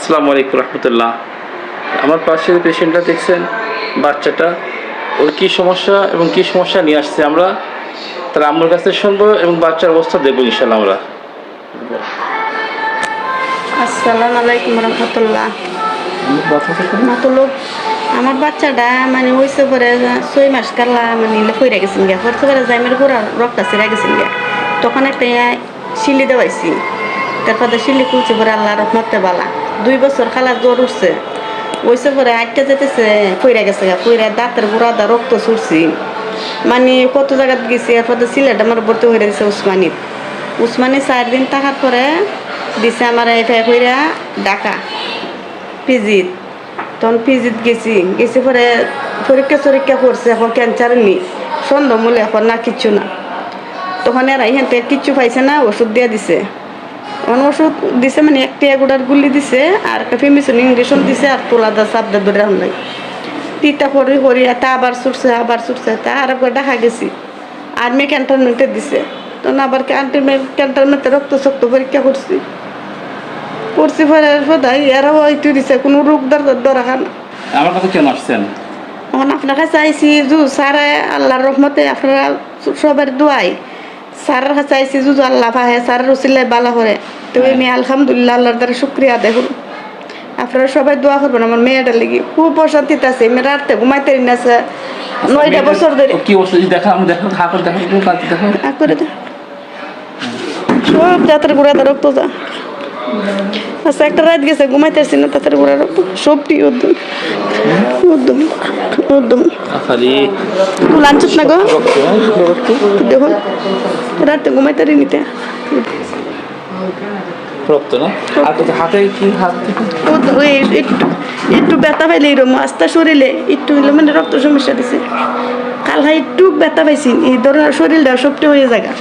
আসসালামু আলাইকুম রহমতুল্লাহ। আমার পাশে যে পেশেন্টটা দেখছেন, বাচ্চাটা, ওর কী সমস্যা এবং কী সমস্যা নিয়ে আসছে আমরা তার আম্মুর কাছে শুনবো এবং বাচ্চার অবস্থা দেখবো ইনশাল্লাহ আমরা। আসসালামু আলাইকুম রহমতুল্লাহ। আমার বাচ্চাটা মানে হয়েছে পরে 6 মাস কাল্লা মানে ফইরা গেছেন গিয়া হচ্ছে পরে জাইমের গোড়া রক্তা ছিঁড়া গেছেন গিয়া। তখন একটা শিলি দেওয়াইছি, তারপর শিলি খুলছে পরে আল্লাহ রহমতে বালা 2 বছর খালা জ্বর উঠছে, ওইসে পরে আটটা যেতেছে ফইরা গেছে গা, ফইরা দাঁতের গোড়াটা রক্ত ছুটছি, মানে কত জায়গাত গেছি। এরপর সিলেট আমার ভর্তি হয়ে দিয়েছে উসমানি 4 দিন থাকার পরে দিছে আমার এফআই কইরা ঢাকা পিজিত। তখন পিজিত গেছি পরে পরীক্ষা করছে, এখন ক্যান্সার নি সন্দেহ মূলে এখন না কিচ্ছু না। তখন এরা এখান থেকে কিচ্ছু পাইছে না, ওষুধ দিয়ে দিছে। ওষুধ দিছে মানে একটা এগুড়ার গুলি দিছে আর একটা ফেমিসন ইঞ্জেকশন দিছে আর তোলাদা চাপদা ধরে নাই তিতা করি তা আবার ছুটছে তা আর একবার দেখা গেছি আর্মি ক্যান্টনমেন্টে দিছে। তখন আবার ক্যান্টনমেন্টে রক্ত পরীক্ষা করছি পরে সদাই এরাও হয়তো দিছে কোনো রোগ দরকার না। আমার কাছে কেন আসছেন? এখন আপনার কাছে আইসি স্যারে আল্লাহর রহমতে আপনারা সবার দোয়াই স্যারের কাছে আইসি আল্লাহ পাহে স্যারের উসিল্লায় বালা করে। তো আমি আলহামদুলিল্লাহ আল্লাহর দ্বারা শুক্রিয়া আদায় করুন। আপনারা সবাই দোয়া করবেন আমার মেয়েটার লেগে, খুব অশান্তিতে আছে। মেয়েরা রাতে ঘুমাইতে আছে 9টা বছর ধরে। কি অবস্থা দেখা আমি দেখো করে সব জাতের গোড়াতে রক্ত যা। আচ্ছা একটা রাত গেছে ঘুমাইতে আসছি না, তাদের গোড়া রক্ত সবটি লাঞ্চত না গো দেখো রাতে ঘুমাইতে নিতে রক্ত না হাতে কি হাত একটু ব্যথা পাইলে এরকম আস্তা শরীরে একটু মানে রক্ত সমস্যা দিছে। কাল একটু ব্যথা পাইছি এই ধরনের শরীরটা সবটি হয়ে জায়গা।